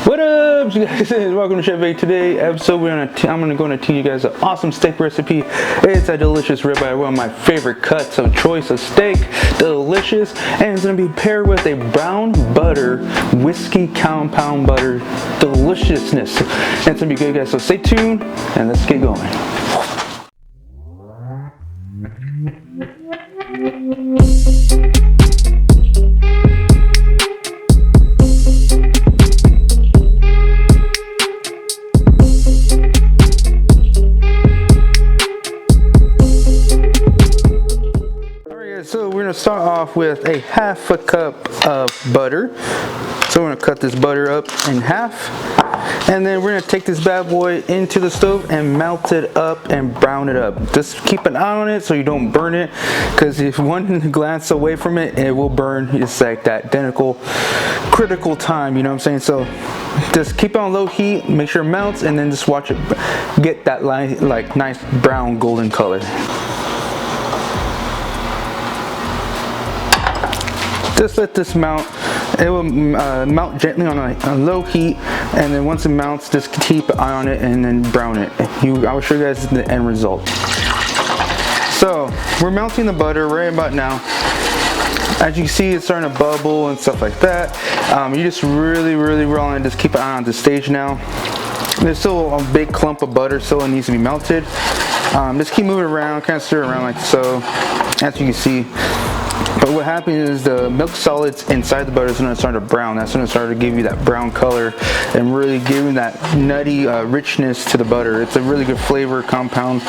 What up, you guys? Welcome to Chef A. Today episode I'm going to teach you guys an awesome steak recipe. It's a delicious ribeye, one of my favorite cuts of choice of steak. Delicious, and it's going to be paired with a brown butter whiskey compound butter deliciousness. And it's going to be good, guys. So stay tuned and let's get going. So we're going to start off with a half a cup of butter. So we're going to cut this butter up in half. And then we're going to take this bad boy into the stove and melt it up and brown it up. Just keep an eye on it so you don't burn it, because if one glance away from it, it will burn. It's like that critical time, you know what I'm saying? So just keep it on low heat, make sure it melts, and then just watch it get that like nice brown golden color. Just let this mount. It will mount gently on a low heat, and then once it mounts, just keep an eye on it and then brown it. I will show you guys the end result. So we're melting the butter right about now. As you can see, it's starting to bubble and stuff like that. You just really roll and just keep an eye on the stage now. There's still a big clump of butter, so it needs to be melted. Just keep moving around, kind of stir it around like so, as you can see. But what happens is the milk solids inside the butter is going to start to brown. That's going to start to give you that brown color and really giving that nutty richness to the butter. It's a really good flavor compound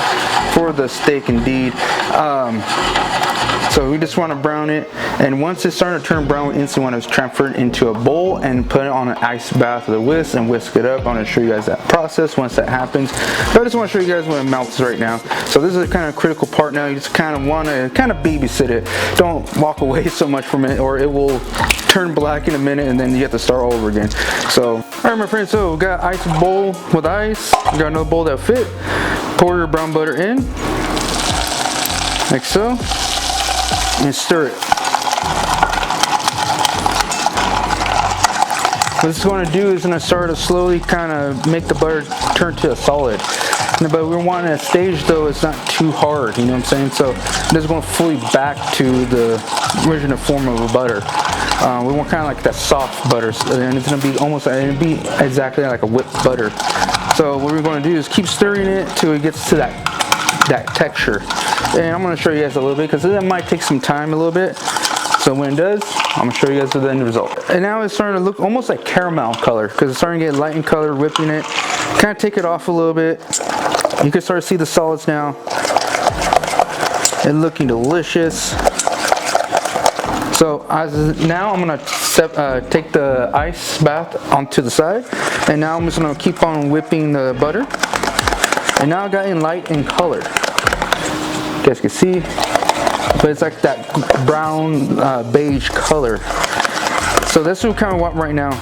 for the steak indeed. So we just want to brown it, and once it's starting to turn brown, we instantly want to transfer it into a bowl and put it on an ice bath with a whisk and whisk it up. I'm going to show you guys that process once that happens. But I just want to show you guys when it melts right now. So this is a kind of critical part now. You just kind of want to babysit it. Don't walk away so much from it, or it will turn black in a minute and then you have to start all over again. So alright my friends, so we got ice bowl with ice. We got another bowl that'll fit. Pour your brown butter in like so and stir it. What it's going to do is going to start to slowly kind of make the butter turn to a solid. But we're wanting a stage though it's not too hard, you know what I'm saying? So this is going to fully back to the original form of a butter. We want kind of like that soft butter, and it's going to be it'll be exactly like a whipped butter. So what we're going to do is keep stirring it till it gets to that texture. And I'm going to show you guys a little bit, because that might take some time a little bit. So when it does, I'm going to show you guys the end result. And now it's starting to look almost like caramel color, because it's starting to get light in color, whipping it. Kind of take it off a little bit. You can start to see the solids now. It's looking delicious. So now I'm going to take the ice bath onto the side. And now I'm just going to keep on whipping the butter. And now I got in light in color. You guys can see, but it's like that brown beige color. So that's what we kind of want right now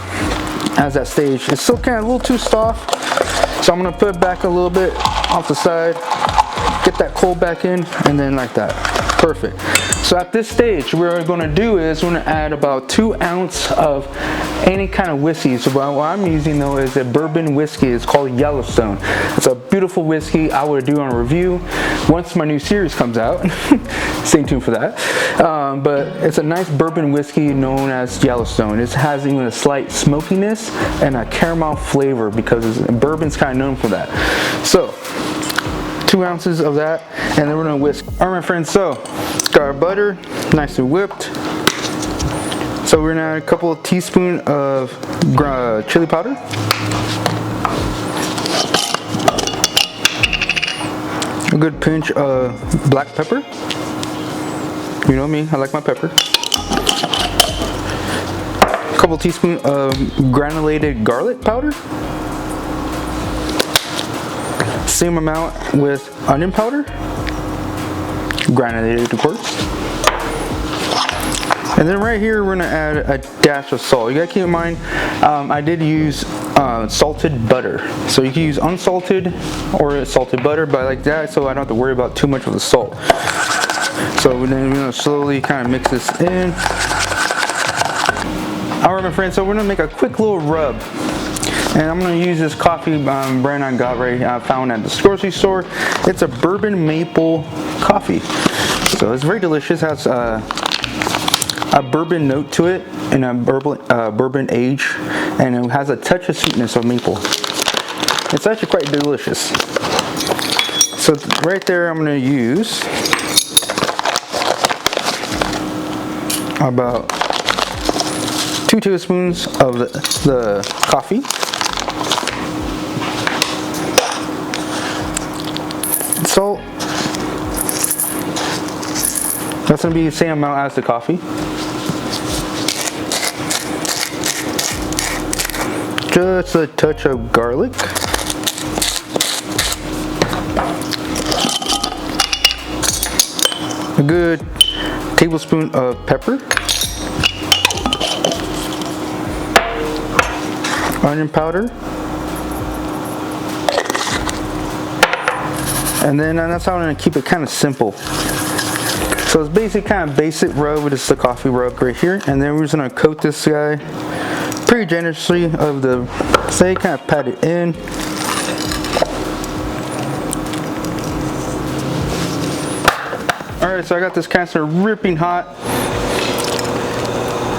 as that stage. It's still kind of a little too soft, so I'm going to put it back a little bit off the side, get that cold back in, and then like that. Perfect. So at this stage, what we're going to do is we're going to add about 2 ounces of any kind of whiskey. So what I'm using though is a bourbon whiskey. It's called Yellowstone. It's a beautiful whiskey. I will do a review once my new series comes out. Stay tuned for that. But it's a nice bourbon whiskey known as Yellowstone. It has even a slight smokiness and a caramel flavor, because bourbon's kind of known for that. So 2 ounces of that, and then we're going to whisk. Alright my friends, so got our butter nicely whipped. So we're going to add a couple of teaspoons of chili powder. A good pinch of black pepper. You know me, I like my pepper. A couple teaspoons of granulated garlic powder. Same amount with onion powder, granulated of course. And then right here we're going to add a dash of salt. You gotta keep in mind, I did use salted butter. So you can use unsalted or salted butter, but I like that so I don't have to worry about too much of the salt. So then we're going to slowly kind of mix this in. Alright my friends, so we're going to make a quick little rub. And I'm gonna use this coffee brand I found at the grocery store. It's a bourbon maple coffee. So it's very delicious. It has a bourbon note to it and a bourbon age, and it has a touch of sweetness of maple. It's actually quite delicious. So right there, I'm gonna use about 2 tablespoons of the coffee. Salt. That's going to be the same amount as the coffee. Just a touch of garlic. A good tablespoon of pepper. Onion powder. And then that's how I'm going to keep it kind of simple. So it's basically kind of basic rub, it's the coffee rub right here. And then we're just going to coat this guy pretty generously of the steak, kind of pat it in. Alright, so I got this canister ripping hot.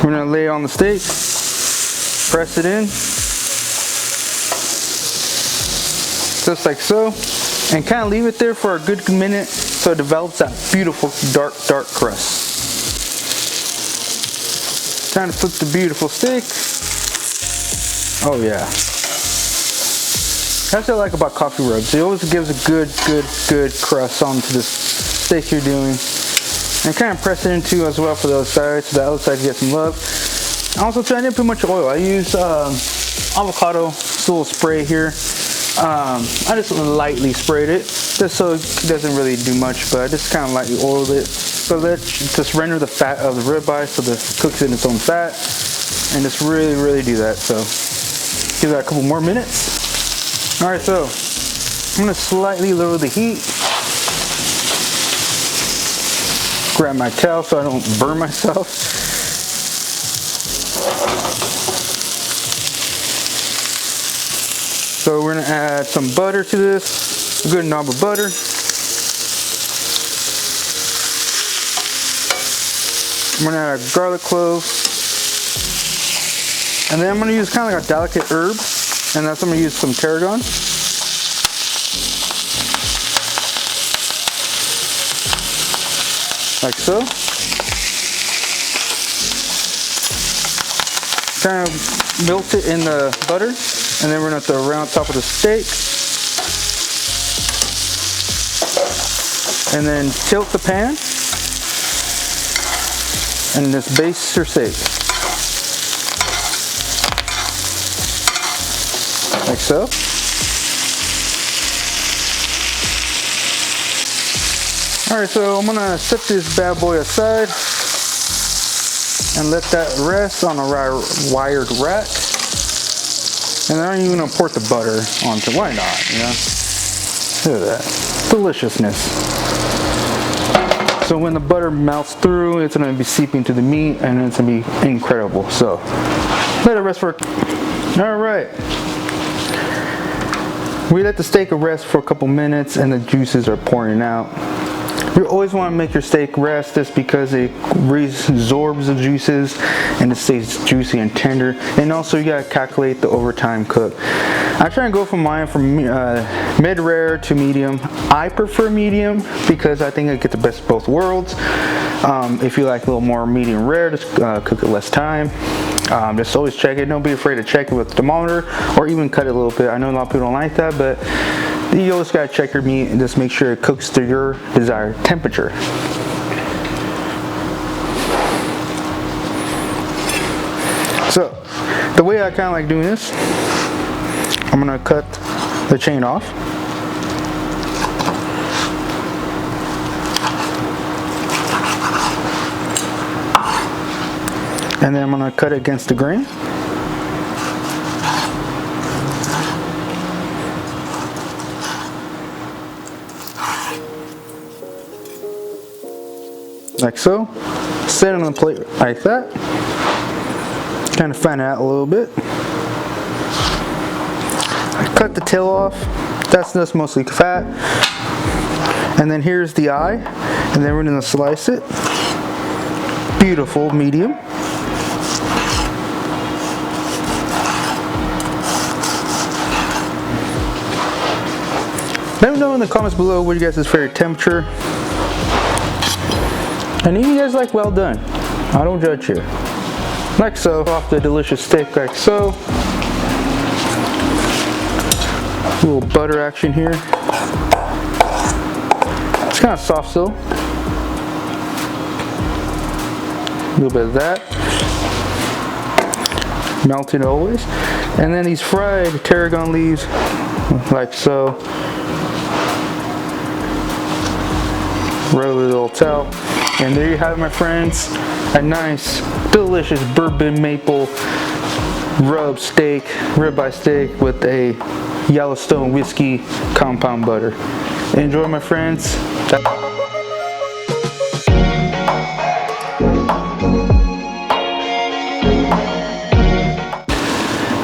We're going to lay it on the steak, press it in, just like so. And kind of leave it there for a good minute so it develops that beautiful dark crust. Time to flip the beautiful steak. Oh yeah. That's what I like about coffee rubs. It always gives a good crust onto this steak you're doing. And kind of press it into as well for the other side, so the other side gets some love. Also, I didn't put much oil. I use avocado little spray here. I just lightly sprayed it, just so it doesn't really do much, but I just kind of lightly oiled it. So let's just render the fat of the ribeye so that it cooks in its own fat, and just really do that. So give that a couple more minutes. All right, so I'm gonna slightly lower the heat. Grab my towel so I don't burn myself. So we're gonna add some butter to this, a good knob of butter. I'm gonna add a garlic clove. And then I'm gonna use kind of like a delicate herb, and that's I'm gonna use some tarragon. Like so. Kind of melt it in the butter. And then we're going to throw it around top of the steak. And then tilt the pan. And just baste your steak. Like so. Alright, so I'm going to set this bad boy aside. And let that rest on a wired rack. And then I'm even gonna pour the butter onto, why not, you know? Look at that, deliciousness. So when the butter melts through, it's gonna be seeping to the meat, and it's gonna be incredible. So let it rest for, all right. We let the steak rest for a couple minutes, and the juices are pouring out. You always want to make your steak rest just because it reabsorbs the juices and it stays juicy and tender. And also you gotta calculate the overtime cook. I try and go from mine from mid-rare to medium. I prefer medium because I think I get the best of both worlds. If you like a little more medium rare, just cook it less time. Just always check it. Don't be afraid to check it with the thermometer or even cut it a little bit. I know a lot of people don't like that, but you always gotta check your meat and just make sure it cooks to your desired temperature. So, the way I kinda like doing this, I'm gonna cut the chain off. And then I'm gonna cut it against the grain. Like so. Set it on the plate like that. Kind of fan it out a little bit. cut the tail off. That's mostly fat. And then here's the eye, and then we're gonna slice it. Beautiful, medium. Let me know in the comments below what you guys' favorite temperature. And if you guys like well done, I don't judge here. Like so, off the delicious steak like so. A little butter action here. It's kind of soft still. A little bit of that. Melted always. And then these fried tarragon leaves, like so. Roll with a little towel. And there you have it, my friends. A nice, delicious bourbon maple ribeye steak with a Yellowstone whiskey compound butter. Enjoy, my friends.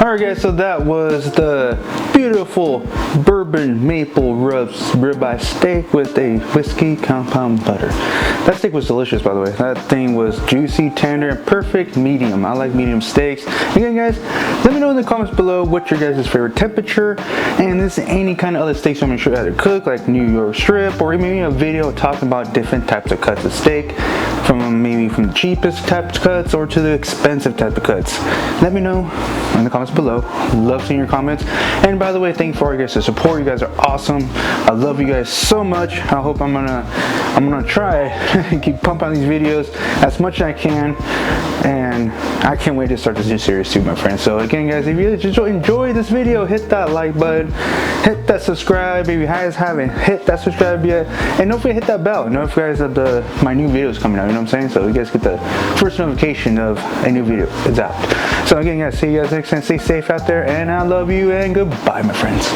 Alright guys, so that was the beautiful bourbon maple ribeye steak with a whiskey compound butter. That steak was delicious, by the way. That thing was juicy, tender, and perfect medium. I like medium steaks. Again guys, let me know in the comments below what your guys' favorite temperature, and this is any kind of other steaks you want me to show you how to cook, like New York strip, or maybe a video talking about different types of cuts of steak, maybe from the cheapest type of cuts or to the expensive type of cuts. Let me know in the comments below. Love seeing your comments. And by the way, thank you for all you guys' support. You guys are awesome. I love you guys so much. I hope I'm gonna try and keep pumping out these videos as much as I can. And I can't wait to start this new series too, my friends. So again guys, if you just enjoyed this video, hit that like button, hit that subscribe if you guys haven't hit that subscribe yet, and don't forget to hit that bell. Notify you guys of my new videos coming out, you know what I'm saying? So you guys get the first notification of a new video is out. So again guys, see you guys next time. Stay safe out there, and I love you, and goodbye, my friends.